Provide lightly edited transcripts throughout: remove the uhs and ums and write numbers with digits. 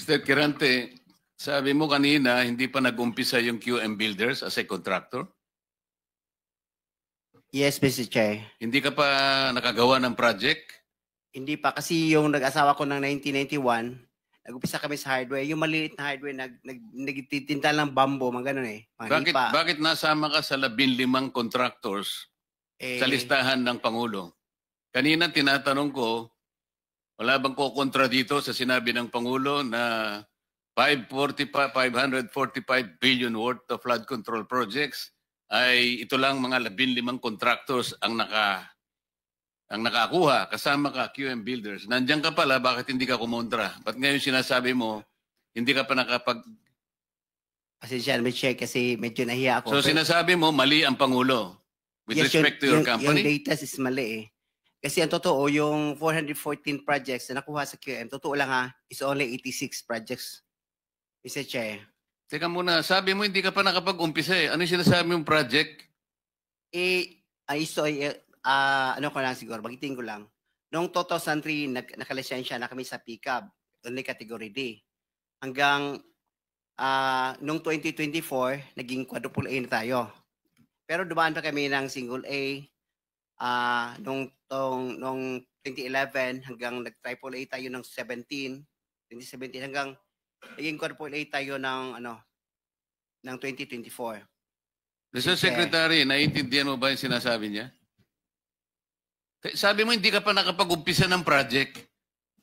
Mr. Kirante, sabi mo kanina, hindi pa nag-umpisa yung QM Builders as a contractor? Yes, Mr. Chair. Hindi ka pa nakagawa ng project? Hindi pa kasi yung nag-asawa ko ng 1991, nag-upisa kami sa hardware. Yung maliit na hardware, nagtitinta ng bambo, mga ganun eh. Bakit nasama ka sa 15 contractors sa listahan ng Pangulo? Kanina tinatanong ko, wala bang kukontra dito sa sinabi ng Pangulo na 545 billion worth of flood control projects ay ito lang mga 15 contractors ang nakakuha, kasama ka QM Builders. Nandiyan ka pala, bakit hindi ka kumontra? Ba't ngayon sinasabi mo, hindi ka pa nakapag... Pasensya na, Mr. Chair, kasi medyo nahiya ako. So sinasabi mo, mali ang Pangulo with respect to your company? Yung data is mali eh. Kasi ang totoo, yung 414 projects na nakuha sa QM, totoo lang ha, is only 86 projects. Mr. Chair. Teka muna, sabi mo hindi ka pa nakapag-umpisa eh. Ano yung sinasabi mong project? Ano ko lang siguro, bagitin ko lang. Noong 2003, nakalisensya na kami sa pickup, only category D. Hanggang noong 2024, naging quadruple A na tayo. Pero dumaan pa kami ng single A, noong 2011 hanggang nag-triple A tayo ng 2017 hanggang naging quadruple A tayo ng 2024. Mr. Secretary, naiintindihan mo ba yung sinasabi niya? Sabi mo hindi ka pa nakapag-umpisa ng project.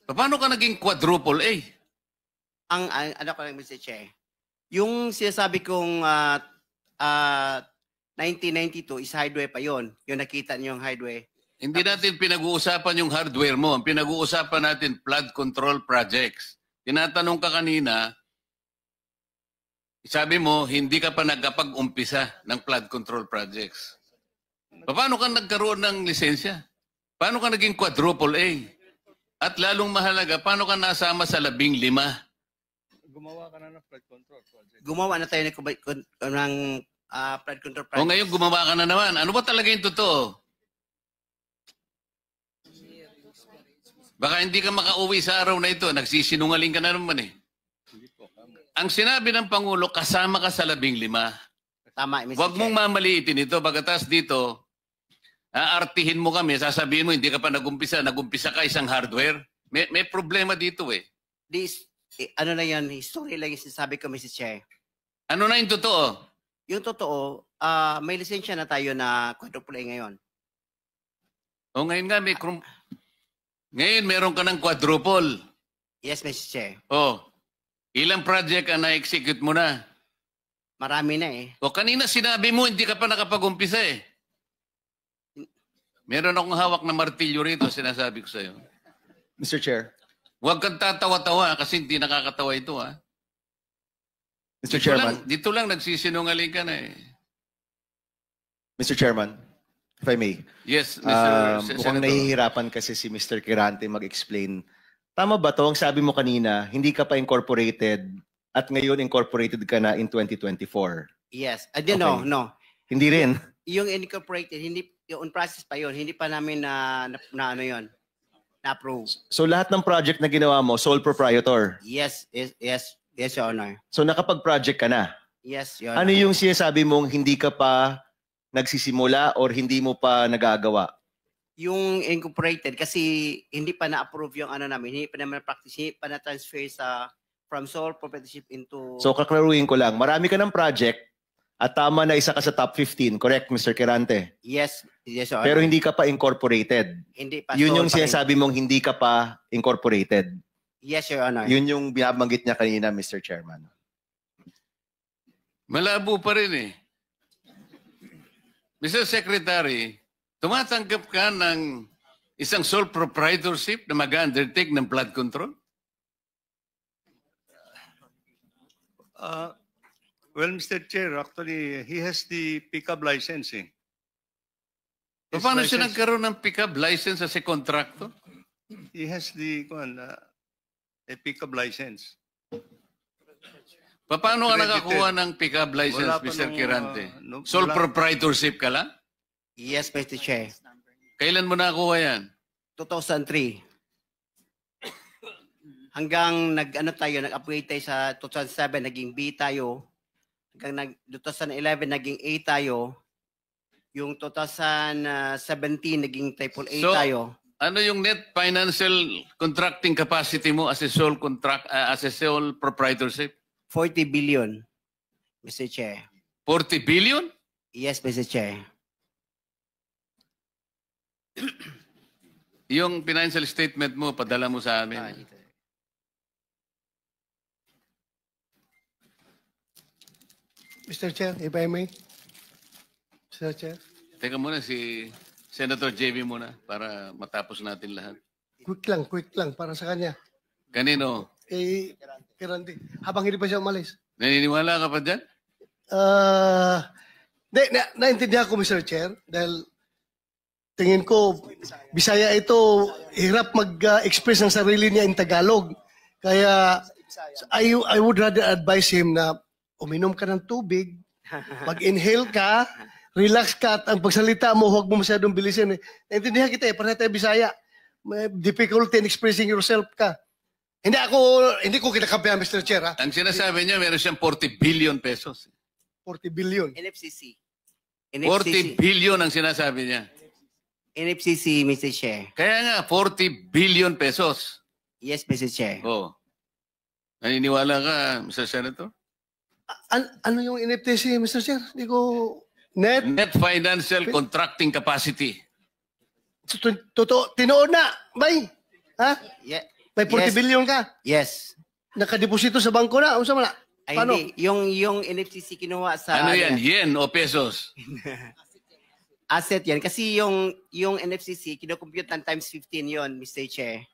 Paano ka naging quadruple A? Ano ko lang, Mr. Chair, yung sinasabi kong 1992 is hardware pa yon. Yung nakita niyo yung hardware. Hindi natin pinag-uusapan yung hardware mo. Ang pinag-uusapan natin, flood control projects. Tinatanong ka kanina, sabi mo, hindi ka pa nagkapag-umpisa ng flood control projects. Paano ka nagkaroon ng lisensya? Paano ka naging quadruple A? At lalong mahalaga, paano ka nasama sa 15? Gumawa ka na ng flood control project. Gumawa na tayo ng flood control project. O ngayon gumawa ka na naman. Ano ba talaga yung totoo? Baka hindi ka makauwi sa araw na ito. Nagsisinungaling ka na naman eh. Ang sinabi ng Pangulo, kasama ka sa 15. Tama, Mr. Huwag mong mamaliitin ito. Pagkatas dito, aartihin mo kami, sasabihin mo, hindi ka pa nagumpisa ka isang hardware. May problema dito eh. Ano na yan, history lang yung sinasabi ko, Mr. Chair. Ano na yung totoo? Yung totoo, may lisensya na tayo na quadruple A ngayon. O ngayon nga, ngayon meron ka ng quadruple. Yes, Mr. Chair. O, ilang project ang na-execute mo na? Marami na eh. O kanina sinabi mo, hindi ka pa nakapag-umpisa eh. Meron akong hawak na martilyo rito, sinasabi ko sa'yo. Mr. Chair. Huwag kang tatawa-tawa kasi hindi nakakatawa ito ha. Mr. Chairman. Dito lang nagsisinungaling ka na eh. Mr. Chairman, if I may. Yes, Mr. Senator. Mukhang nahihirapan kasi si Mr. Kirante mag-explain. Tama ba to? Ang sabi mo kanina, hindi ka pa incorporated at ngayon incorporated ka na in 2024. Yes. Okay. No. Hindi rin. Yung incorporated, yung process pa yun, hindi pa namin na-approve. So lahat ng project na ginawa mo, sole proprietor? Yes, Your Honor. So nakapag-project ka na? Yes, Your Honor. Ano yung sinasabi mong hindi ka pa nagsisimula or hindi mo pa nagagawa? Yung incorporated, kasi hindi pa na-approve yung namin, hindi pa naman practice, hindi pa na-transfer from sole proprietorship into... So kaklaruhin ko lang, marami ka ng project at tama na isa ka sa top 15, correct, Mr. Kirante? Yes, Your Honor. Pero hindi ka pa incorporated. Hindi pa. Yun yung sinasabi mong hindi ka pa incorporated. Yes, Your Honor. Yun yung binabanggit niya kanina, Mr. Chairman. Malabo pa rin eh. Mr. Secretary, tumatanggap ka ng isang sole proprietorship na mag-undertake ng flood control? Well, Mr. Chair, actually, he has the pickup licensing. Paano siya nagkaroon ng pickup license as a contractor? He has the a pickup license. Paano ka nakakuha ng pickup license, Mr. Kirante? Sole proprietorship ka lang? Yes, Mr. Chair. Kailan mo nakakuha yan? 2003. hanggang nag-upgrade tayo sa 2007, naging B tayo. Hanggang 2011, naging A tayo. Yung 2017, naging triple A So, tayo. Ano yung net financial contracting capacity mo as a sole proprietorship? 40 billion, Mr. Chair. 40 billion? Yes, Mr. Chair. Yung financial statement mo, padala mo sa amin. Mr. Chair, if I may. Mr. Chair, Teka muna, si Senator JB muna para matapos natin lahat. quick lang para sa kanya. Kanino? Kirandi, habang hindi pa siya umalis. Naniniwala ka pa dyan? Naintindihan ko, Mr. Chair, dahil tingin ko, Bisaya ito, hirap mag-express ng sarili niya in Tagalog. Kaya, I would rather advise him na uminom ka ng tubig, mag-inhale ka, relax ka, at ang pagsalita mo, huwag mo masyadong bilisin. Naintindihan kita para tayo Bisaya. May difficulty in expressing yourself ka. Hindi ko kinakampihan, Mr. Chair. Ha? Ang sinasabi niya, meron siyang 40 billion pesos. 40 billion. NFCC. 40 billion ang sinasabi niya. NFCC, Mr. Chair. Kaya nga, 40 billion pesos. Yes, Mr. Chair. Oh. Naniniwala ka, Mr. Senator? Ano yung NFTC, Mr. Chair? Hindi ko... Net? Net financial contracting capacity. Totoo, tinoon na, bay. Ha? Yeah. May 40 Yes. billion ka. Yes. Nakadeposito sa bangko na. Ano sa mga? Ay, Paano? hindi. Yung NFCC kinuha sa... Ano yan? Yen o pesos? Asset yan. Kasi yung NFCC, kinukompute ng times 15 yon, Mr. Chair.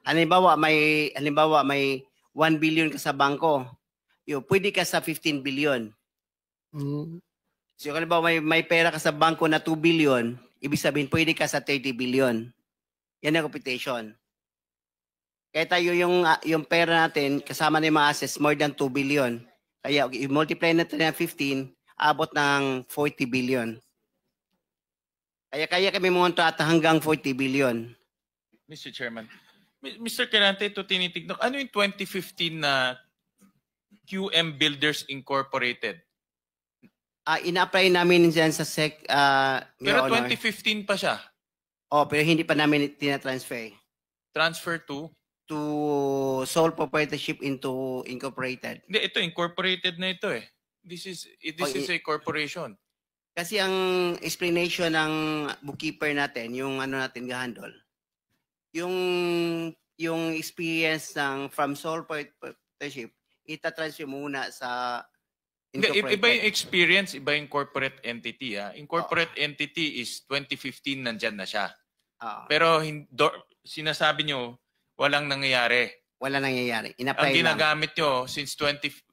Halimbawa, may 1 billion ka sa bangko. Pwede ka sa 15 billion. Hmm. So, halimbawa, may pera ka sa bangko na 2 billion, ibig sabihin, pwede ka sa 30 billion. Yan ang computation. Kaya tayo yung pera natin, kasama na yung mga assets, more than 2 billion. Kaya i-multiply natin ng 15, abot ng 40 billion. Kaya kami monta at hanggang 40 billion. Mr. Chairman. Mr. Kirante, ito tinitignan. Ano yung 2015 na QM Builders Incorporated? Ina-apply namin dyan sa SEC, Pero Your Honor. 2015 pa siya. Pero hindi pa namin tina-transfer Transfer to? to sole proprietorship into incorporated. Hindi, ito incorporated na ito eh. This is a corporation. Kasi ang explanation ng bookkeeper natin, yung ano natin gahandol, yung experience ng from sole proprietorship, ita-transfer muna sa Hindi, incorporated. iba yung experience, iba yung corporate entity. Incorporate entity is 2015 nandyan na siya. Pero sinasabi nyo, walang nangyayari. Wala nangyayari. In-apply Ang lang. ginagamit nyo since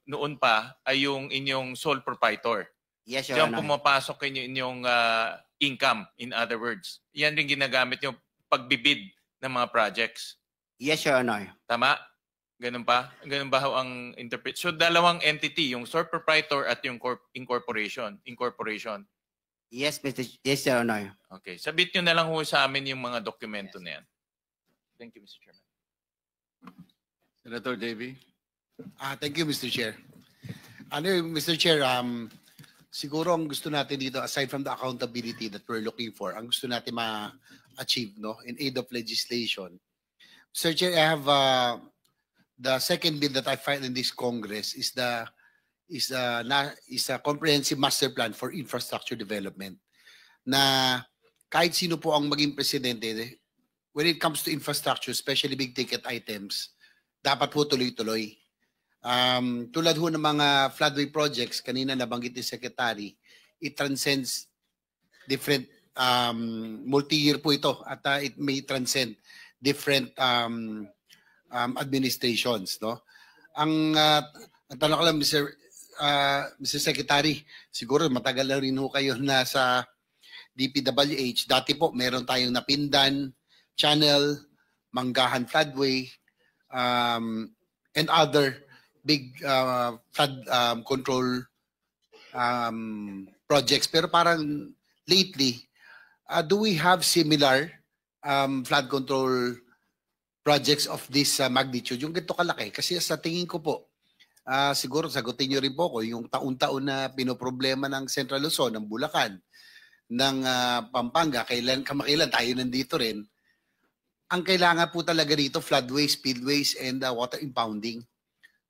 noon pa ay yung inyong sole proprietor. Yes, Your Diyan Honor. pumapasok inyong income, in other words. Yan rin ginagamit yung pagbibid ng mga projects. Yes, Your Honor. Tama? Ganun pa? Ganun ba ang interpret? So, dalawang entity, yung sole proprietor at yung incorporation. Yes, Your Honor. Okay. Sabit nyo na lang ho sa amin yung mga dokumento na yan. Thank you, Mr. Chairman. Senator JB? Thank you, Mr. Chair. Mr. Chair, siguro ang gusto natin dito, aside from the accountability that we're looking for, ang gusto natin ma-achieve in aid of legislation. Mr. Chair, I have the second bill that I filed in this Congress is a comprehensive master plan for infrastructure development. Na kahit sino po ang maging presidente, when it comes to infrastructure, especially big ticket items, dapat po tuloy-tuloy. Tulad ho ng mga floodway projects, kanina nabanggit ni Secretary, it transcends different, multi-year po ito at it may transcend different administrations. No? Ang tanong ko lang, Mr. Secretary, siguro matagal na rin ho kayo nasa DPWH. Dati po meron tayong Napindan, Channel, Manggahan Floodway, and other big flood control projects. Pero parang lately, do we have similar flood control projects of this magnitude, yung ganito kalaki. Kasi sa tingin ko po, siguro sagutin nyo rin po ko, yung taon-taon na pinoproblema ng Central Luzon, ng Bulacan, ng Pampanga, kamakailan tayo nandito rin, ang kailangan po talaga dito, floodways, spillways, and water impounding.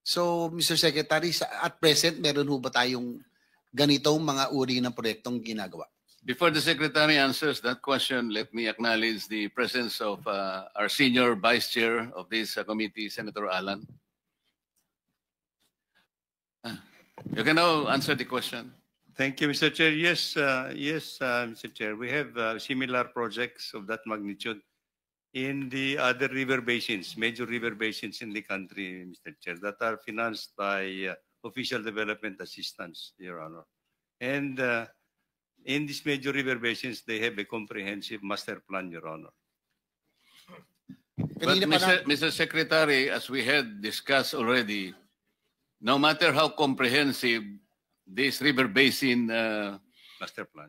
So, Mr. Secretary, at present, meron ho ba tayong ganitong mga uri ng proyektong ginagawa? Before the Secretary answers that question, let me acknowledge the presence of our senior Vice Chair of this committee, Senator Alan. You can now answer the question. Thank you, Mr. Chair. Yes, Mr. Chair. We have similar projects of that magnitude in the other river basins, major river basins in the country, Mr. Chair, that are financed by official development assistance, Your Honor. And in these major river basins, they have a comprehensive master plan, Your Honor. But Mr. Secretary, as we had discussed already, no matter how comprehensive these river basin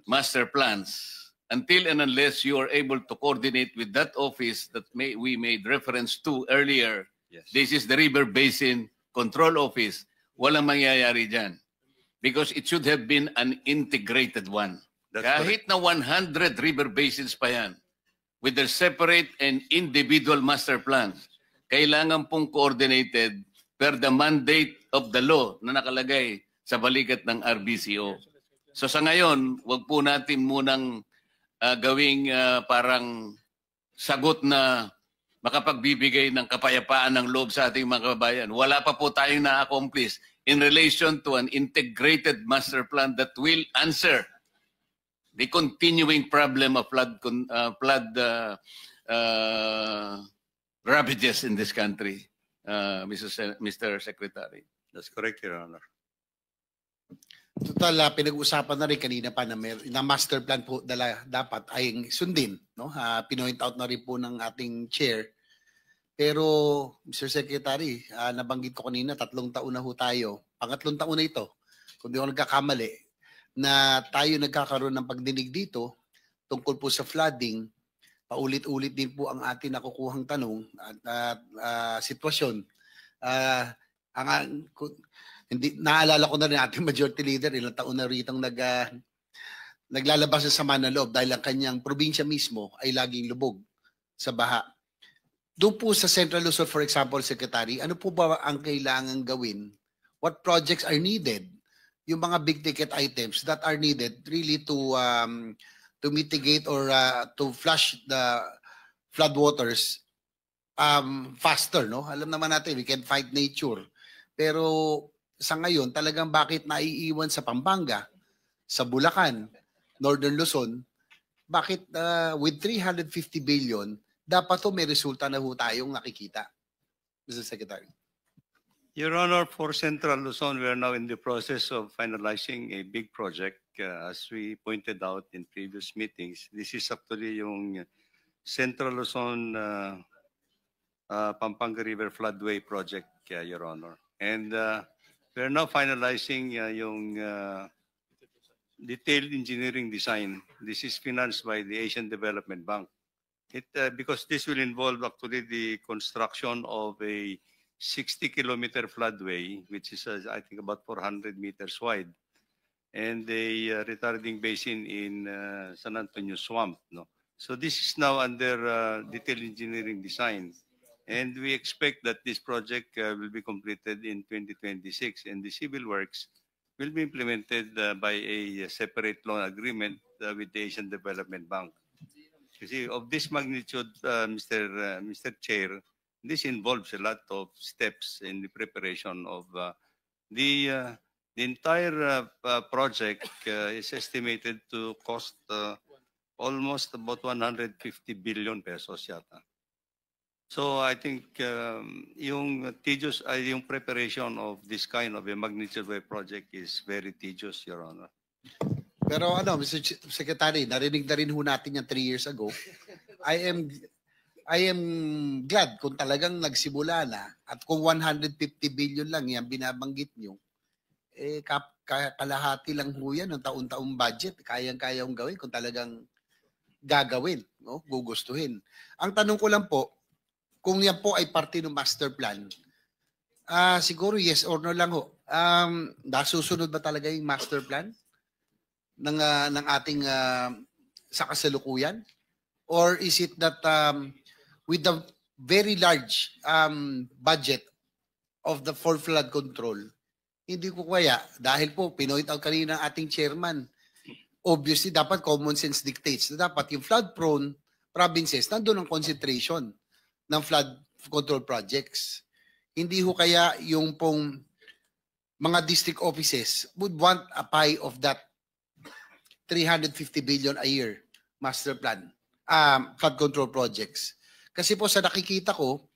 master plans, until and unless you are able to coordinate with that office that we made reference to earlier, Yes. this is the River Basin Control Office, walang mangyayari dyan. Because it should have been an integrated one. That's Kahit na 100 river basins pa yan, with their separate and individual master plans, kailangan pong coordinated per the mandate of the law na nakalagay sa balikat ng RBCO. So sa ngayon, wag po natin munang gawing parang sagot na makapagbibigay ng kapayapaan ng loob sa ating mga kababayan. Wala pa po tayong na-accomplish in relation to an integrated master plan that will answer the continuing problem of flood ravages in this country, Mr. Secretary. That's correct, Your Honor. Total, pinag-usapan na rin kanina pa na master plan po dapat ay sundin. No? Pinoint out na rin po ng ating chair. Pero, Mr. Secretary, nabanggit ko kanina, 3 taon na ho tayo. Pangatlong taon na ito, kung di ako nagkakamali, na tayo nagkakaroon ng pagdinig dito tungkol po sa flooding. Paulit-ulit din po ang ating nakukuhang tanong at sitwasyon. Hindi naalala ko na rin ating majority leader, ilang taon na ritong naglalabas sa sama ng loob dahil ang kanyang probinsya mismo ay laging lubog sa baha. Doon po sa Central Luzon, for example, Secretary, ano po ba ang kailangan gawin? What projects are needed? Yung mga big ticket items that are needed really to mitigate or to flush the floodwaters faster, no? Alam naman natin, we can fight nature. Pero sa ngayon, talagang bakit naiiwan sa Pampanga, sa Bulacan, Northern Luzon, bakit with 350 billion, dapat to may resulta na ho tayong nakikita, Mr. Secretary? Your Honor, for Central Luzon, we are now in the process of finalizing a big project. As we pointed out in previous meetings, this is actually yung Central Luzon Pampanga River Floodway Project, Your Honor. And we are now finalizing yung detailed engineering design. This is financed by the Asian Development Bank. Because this will involve actually the construction of a 60-kilometer floodway, which is I think about 400 meters wide, and a retarding basin in San Antonio Swamp. No? So this is now under detailed engineering design. And we expect that this project will be completed in 2026, and the civil works will be implemented by a separate loan agreement with the Asian Development Bank. You see, of this magnitude, Mr. Chair, this involves a lot of steps in the preparation of the entire project is estimated to cost almost about 150 billion pesos yata. So I think yung preparation of this kind of a magnitude wave project is very tedious, Your Honor. Pero Mr. Secretary, narinig na rin ho natin yan 3 years ago. I am glad kung talagang nagsimula na at kung 150 billion lang yan binabanggit nyo, kalahati lang ho yan ng taon-taong budget. Kayang-kayang gawin kung talagang gagawin, no? Gugustuhin. Ang tanong ko lang po, kung yan po ay parte ng master plan, siguro yes or no lang ho. Nasusunod ba talaga yung master plan ng ating sa kasalukuyan? Or is it that with the very large budget of the for flood control, hindi ko kaya, dahil po pinoint out kanina ng ating chairman, obviously dapat common sense dictates na dapat yung flood prone provinces nandun ang concentration ng flood control projects. Hindi ho kaya yung pong mga district offices would want a pie of that 350 billion a year master plan, flood control projects. Kasi po sa nakikita ko,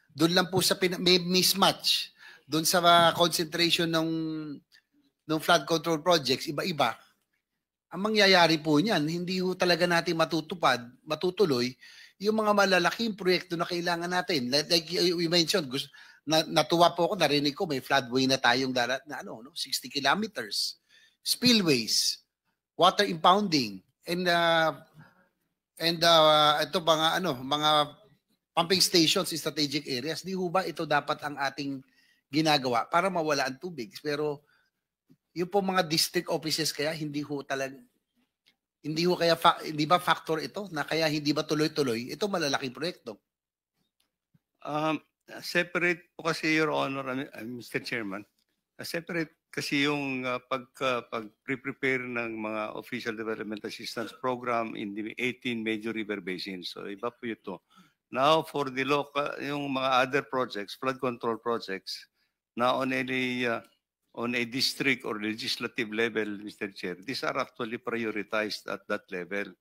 doon lang po sa may mismatch doon sa concentration ng flood control projects, iba-iba. Ang mangyayari po niyan, hindi ho talaga natin matutuloy yung mga malalaking proyekto na kailangan natin. Like you mentioned, natuwa po ako, narinig ko, may floodway na tayong 60 kilometers. Spillways, water impounding, and ito mga pumping stations in strategic areas. Di ho ba ito dapat ang ating ginagawa para mawala ang tubig? Pero yung po mga district offices kaya hindi ba factor ito na kaya hindi ba tuloy-tuloy ito malalaking proyekto? Separate po kasi, Your Honor, Mr. Chairman, separate kasi yung pag-prepare ng mga official development assistance program in the 18 major river basins. So iba po ito. Now for the local, yung mga other projects, flood control projects, na on a district or legislative level, Mr. Chair, these are actually prioritized at that level.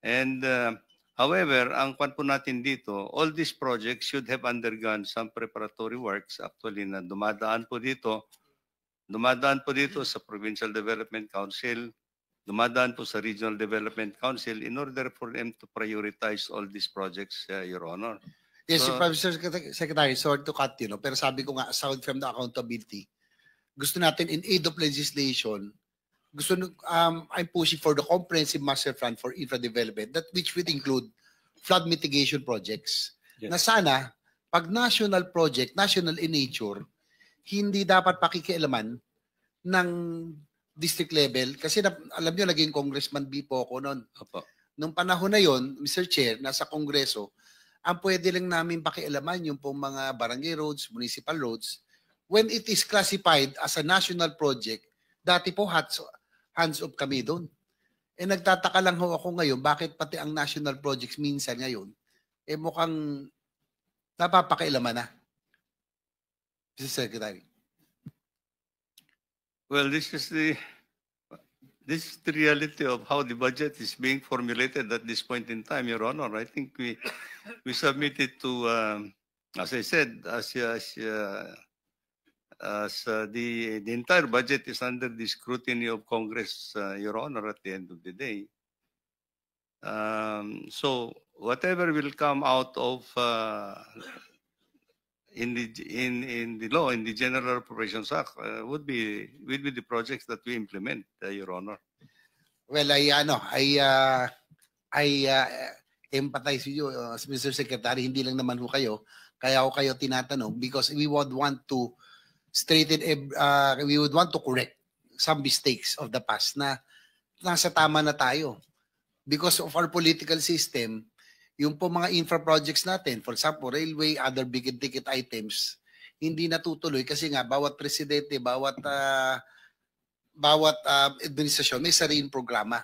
And however, ang kwan po natin dito, all these projects should have undergone some preparatory works actually na dumadaan po dito sa Provincial Development Council, dumadaan po sa Regional Development Council in order for them to prioritize all these projects, Your Honor. Yes, Mr. Secretary, sorry to cut you, pero sabi ko nga, aside from the accountability, gusto natin in aid of legislation, I'm pushing for the comprehensive master plan for infra development, that which would include flood mitigation projects. Yes. Na sana, pag national project, national in nature, hindi dapat pakikialaman ng district level. Kasi alam nyo, naging congressman B po ako noon. Nung panahon na yon, Mr. Chair, nasa kongreso, ang pwede lang namin pakialaman yung pong mga barangay roads, municipal roads, when it is classified as a national project. Dati po hands off kami doon. Nagtataka lang ho ako ngayon, bakit pati ang national projects minsan ngayon, mukhang napapakialaman na. Mr. Secretary. Well, this is the reality of how the budget is being formulated at this point in time, Your Honor. I think we submitted to, as I said, the entire budget is under the scrutiny of Congress, Your Honor, at the end of the day. So whatever will come out of in the law, in the General Appropriations Act, would be the projects that we implement, Your Honor. Well, I empathize with you, Mr. Secretary. Hindi lang naman ho kayo, kaya ho kayo tinatanong because we would want to we would want to correct some mistakes of the past na nasa tama na tayo. Because of our political system, yung po mga infra projects natin, for example, railway, other big ticket items, hindi natutuloy kasi nga bawat presidente, bawat administrasyon may sariling programa.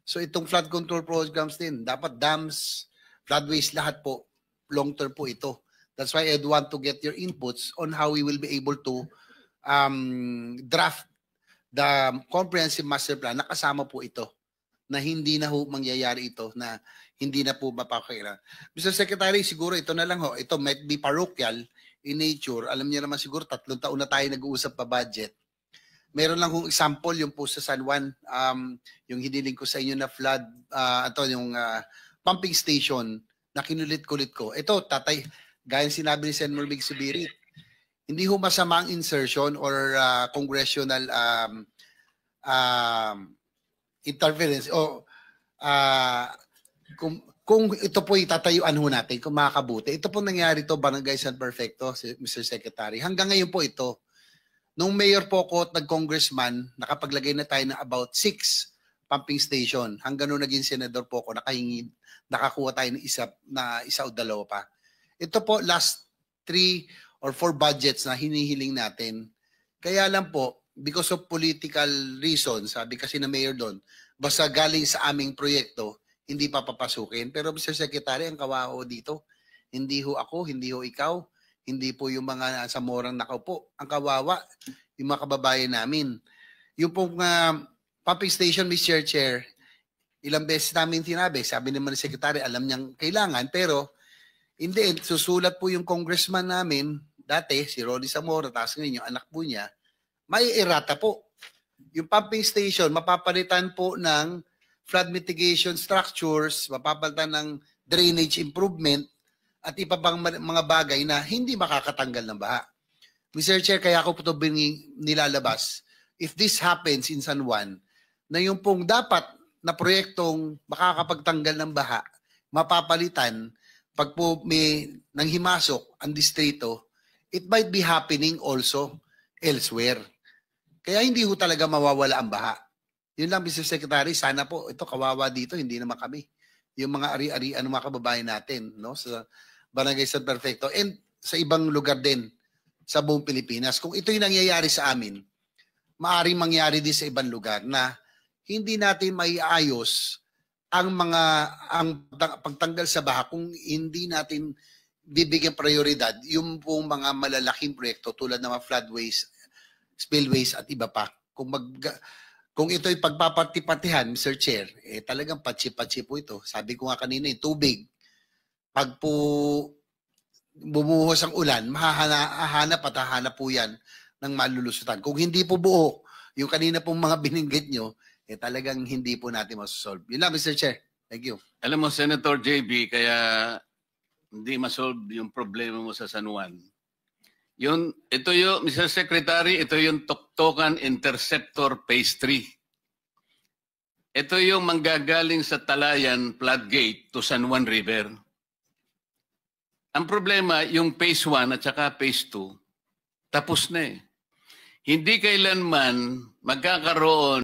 So itong flood control programs din, dapat dams, floodways, lahat po, long term po ito. That's why I'd want to get your inputs on how we will be able to draft the comprehensive master plan na kasama po ito, na hindi na ho mangyayari ito, na hindi na po mapakailan. Mr. Secretary, siguro ito na lang ho, ito might be parochial in nature. Alam niyo naman siguro 3 taon na tayo nag-uusap pa budget. Meron lang hong example yung po sa San Juan, yung hiniling ko sa inyo na flood, yung pumping station na kinulit-kulit ko. Ito, tatay, gaya sinabi ni Senator Mig Subirit, hindi ho masama ang insertion or congressional interference o kung ito po itatayuan ho natin, kung makakabuti, ito po nangyari to, Barangay San Perfecto, Mr. Secretary. Hanggang ngayon po ito. Nung mayor po ko at nag-congressman, nakapaglagay na tayo ng about 6 pumping station. Hanggang nung naging senador po ko, nakakuha tayo ng isa o dalawa pa. Ito po, last 3 or 4 budgets na hinihiling natin. Kaya lang po, because of political reasons, sabi kasi na mayor doon, basta galing sa aming proyekto, hindi pa papasukin. Pero Mr. Secretary, ang kawawa dito, hindi ho ako, hindi ho ikaw, hindi po yung mga nasa morang nakaupo. Ang kawawa, yung mga kababayan namin. Yung pong pumping station, Mr. Chair, ilang beses namin tinabi, sabi naman ni Secretary, alam niyang kailangan, pero hindi, susulat po yung congressman namin, dati, si Ronnie Zamora, tapos ngayon yung anak po niya, may errata po. Yung pumping station, mapapalitan po ng flood mitigation structures, mapapalitan ng drainage improvement, at iba pang mga bagay na hindi makakatanggal ng baha. Mr. Chair, kaya ako po ito nilalabas. If this happens in San Juan, na yung pong dapat na proyektong makakapagtanggal ng baha, mapapalitan, pag po may nanghimasok ang distrito, it might be happening also elsewhere. Kaya hindi ho talaga mawawala ang baha. Yun lang, Mr. Secretary, sana po, ito kawawa dito, hindi naman kami. Yung mga ari-arian ng mga kababayan natin, no? Sa Barangay San Perfecto and sa ibang lugar din sa buong Pilipinas. Kung ito yung nangyayari sa amin, maaaring mangyari din sa ibang lugar na hindi natin maiayos ang pagtanggal sa baha kung hindi natin bibigyan prioridad yung pong mga malalaking proyekto tulad ng mga floodways, spillways at iba pa. Kung ito'y pagpapati-patihan, Mr. Chair, talagang patsi-patsi po ito. Sabi ko nga kanina, tubig, pag po bumuhos ang ulan, hahanap po yan ng malulusutan. Kung hindi po buo, yung kanina pong mga bininggit nyo, talagang hindi po natin masosolve. Yun lang, Mr. Chair. Thank you. Alam mo, Senator JB, kaya hindi masolve yung problema mo sa San Juan. Ito yung, Mr. Secretary, ito yung Toktokan Interceptor Phase 3. Ito yung manggagaling sa Talayan Floodgate to San Juan River. Ang problema, yung Phase 1 at saka Phase 2, tapos na eh. Hindi kailanman magkakaroon